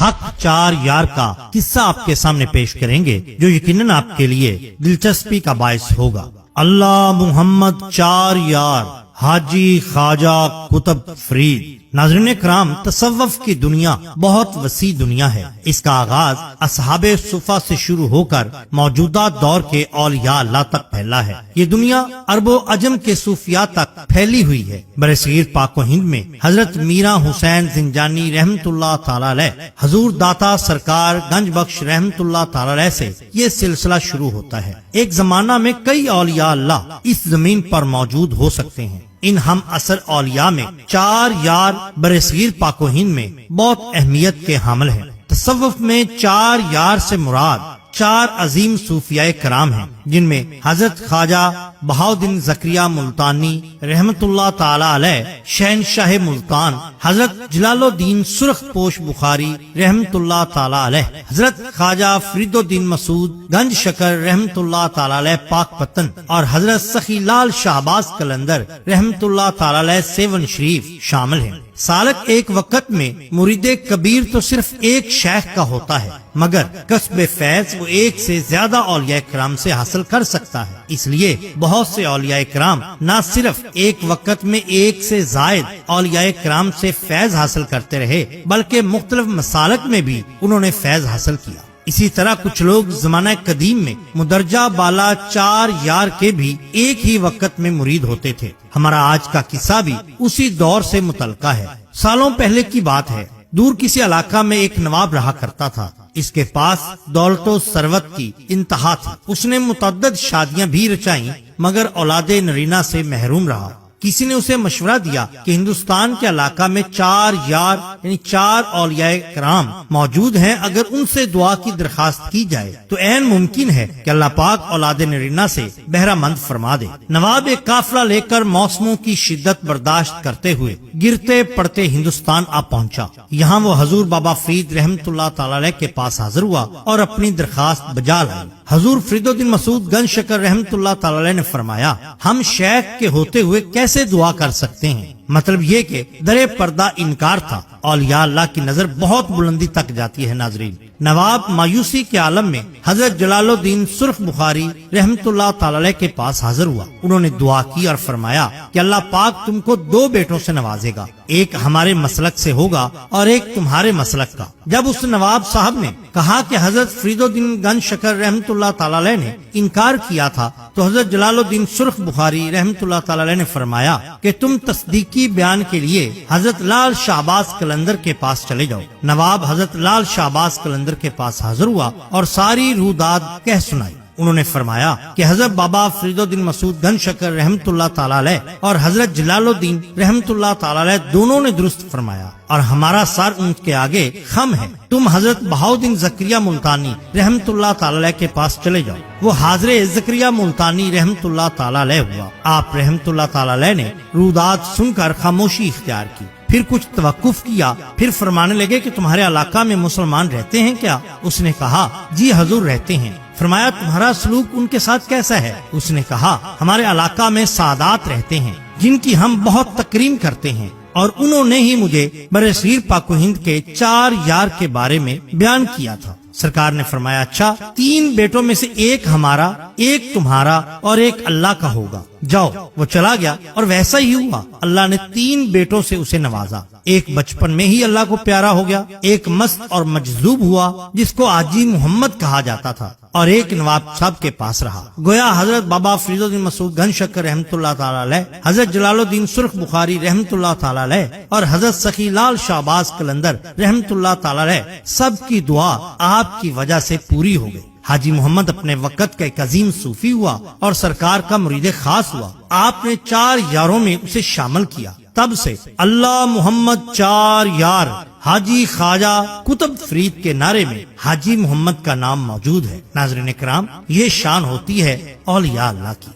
حق چار یار کا قصہ آپ کے سامنے پیش کریں گے جو یقیناً آپ کے لیے دلچسپی کا باعث ہوگا۔ اللہ محمد چار یار حاجی خواجہ قطب فرید۔ ناظرین کرام، تصوف کی دنیا بہت وسیع دنیا ہے۔ اس کا آغاز اصحاب صفا سے شروع ہو کر موجودہ دور کے اولیاء اللہ تک پھیلا ہے۔ یہ دنیا عرب و عجم کے صوفیاء تک پھیلی ہوئی ہے۔ برصغیر پاک و ہند میں حضرت میرا حسین زنجانی رحمت اللہ تعالی علیہ، حضور داتا سرکار گنج بخش رحمت اللہ تعالی علیہ سے یہ سلسلہ شروع ہوتا ہے۔ ایک زمانہ میں کئی اولیاء اللہ اس زمین پر موجود ہو سکتے ہیں۔ ان ہم اثر اولیاء میں چار یار برصغیر پاک و ہند میں بہت اہمیت کے حامل ہیں۔ تصوف میں چار یار سے مراد چار عظیم صوفیاء کرام ہیں، جن میں حضرت خواجہ بہاؤالدین زکریہ ملتانی رحمت اللہ تعالی علیہ شہنشاہ ملتان، حضرت جلال الدین سرخ پوش بخاری رحمت اللہ تعالی علیہ، حضرت خواجہ فرید الدین مسعود گنج شکر رحمت اللہ تعالی علیہ پاک پتن، اور حضرت سخی لال شہباز قلندر رحمت اللہ تعالی علیہ سیون شریف شامل ہیں۔ سالک ایک وقت میں مرید کبیر تو صرف ایک شیخ کا ہوتا ہے، مگر کسب فیض وہ ایک سے زیادہ اولیاء کرام سے حاصل کر سکتا ہے۔ اس لیے بہت سے اولیاء کرام نہ صرف ایک وقت میں ایک سے زائد اولیاء کرام سے فیض حاصل کرتے رہے، بلکہ مختلف مسالک میں بھی انہوں نے فیض حاصل کیا۔ اسی طرح کچھ لوگ زمانہ قدیم میں مدرجہ بالا چار یار کے بھی ایک ہی وقت میں مرید ہوتے تھے۔ ہمارا آج کا قصہ بھی اسی دور سے متعلقہ ہے۔ سالوں پہلے کی بات ہے، دور کسی علاقہ میں ایک نواب رہا کرتا تھا۔ اس کے پاس دولت و ثروت کی انتہا تھی۔ اس نے متعدد شادیاں بھی رچائیں، مگر اولاد نرینہ سے محروم رہا۔ کسی نے اسے مشورہ دیا کہ ہندوستان کے علاقہ میں چار یار یعنی چار اولیاء کرام موجود ہیں، اگر ان سے دعا کی درخواست کی جائے تو عین ممکن ہے کہ اللہ پاک اولاد نرینہ سے بہرہ مند فرما دے۔ نواب ایک قافلہ لے کر موسموں کی شدت برداشت کرتے ہوئے گرتے پڑتے ہندوستان آ پہنچا۔ یہاں وہ حضور بابا فرید رحمت اللہ تعالی علیہ کے پاس حاضر ہوا اور اپنی درخواست بجا لائی۔ حضور فرید الدین مسعود گنج شکر رحمت اللہ تعالی علیہ نے فرمایا، ہم شیخ کے ہوتے ہوئے کیسے دعا کر سکتے ہیں؟ مطلب یہ کہ در پردہ انکار تھا۔ اولیاء اللہ کی نظر بہت بلندی تک جاتی ہے۔ ناظرین، نواب مایوسی کے عالم میں حضرت جلال الدین سرخ بخاری رحمت اللہ تعالی علیہ کے پاس حاضر ہوا۔ انہوں نے دعا کی اور فرمایا کہ اللہ پاک تم کو دو بیٹوں سے نوازے گا، ایک ہمارے مسلک سے ہوگا اور ایک تمہارے مسلک کا۔ جب اس نواب صاحب نے کہا کہ حضرت فرید الدین گنج شکر رحمت اللہ تعالی علیہ نے انکار کیا تھا، تو حضرت جلال الدین سرخ بخاری رحمت اللہ تعالی علیہ نے فرمایا کہ تم تصدیقی بیان کے لیے حضرت لال شہباز قلندر کے پاس چلے جاؤ۔ نواب حضرت لال شہباز قلندر کے پاس حاضر ہوا اور ساری روداد کہہ سنائی۔ انہوں نے فرمایا کہ حضرت بابا فرید الدین مسعود گنج شکر رحمت اللہ تعالی علیہ اور حضرت جلال الدین رحمت اللہ تعالی علیہ دونوں نے درست فرمایا، اور ہمارا سر ان کے آگے خم ہے۔ تم حضرت بہاؤالدین زکریہ ملتانی رحمت اللہ تعالی علیہ کے پاس چلے جاؤ۔ وہ حاضر زکریہ ملتانی رحمت اللہ تعالی علیہ ہوا۔ آپ رحمت اللہ تعالی علیہ نے روداد سن کر خاموشی اختیار کی، پھر کچھ توقف کیا، پھر فرمانے لگے کہ تمہارے علاقہ میں مسلمان رہتے ہیں کیا؟ اس نے کہا جی حضور رہتے ہیں۔ فرمایا تمہارا سلوک ان کے ساتھ کیسا ہے؟ اس نے کہا ہمارے علاقہ میں سادات رہتے ہیں جن کی ہم بہت تکریم کرتے ہیں، اور انہوں نے ہی مجھے برصغیر پاک و ہند کے چار یار کے بارے میں بیان کیا تھا۔ سرکار نے فرمایا اچھا، تین بیٹوں میں سے ایک ہمارا، ایک تمہارا اور ایک اللہ کا ہوگا، جاؤ۔ وہ چلا گیا اور ویسا ہی ہوا۔ اللہ نے تین بیٹوں سے اسے نوازا۔ ایک بچپن میں ہی اللہ کو پیارا ہو گیا، ایک مست اور مجذوب ہوا جس کو حاجی محمد کہا جاتا تھا، اور ایک نواب صاحب کے پاس رہا۔ گویا حضرت بابا فرید الدین مسعود گنج شکر رحمت اللہ تعالی علیہ، حضرت جلال الدین سرخ بخاری رحمت اللہ تعالی علیہ اور حضرت سخی لال شہباز قلندر رحمت اللہ تعالی علیہ سب کی دعا آپ کی وجہ سے پوری ہو گئی۔ حاجی محمد اپنے وقت کا ایک عظیم صوفی ہوا اور سرکار کا مرید خاص ہوا۔ آپ نے چار یاروں میں اسے شامل کیا۔ تب سے اللہ محمد چار یار حاجی خواجہ قطب فرید کے نعرے میں حاجی محمد کا نام موجود ہے۔ ناظرین کرام، یہ شان ہوتی ہے اولیاء اللہ کی۔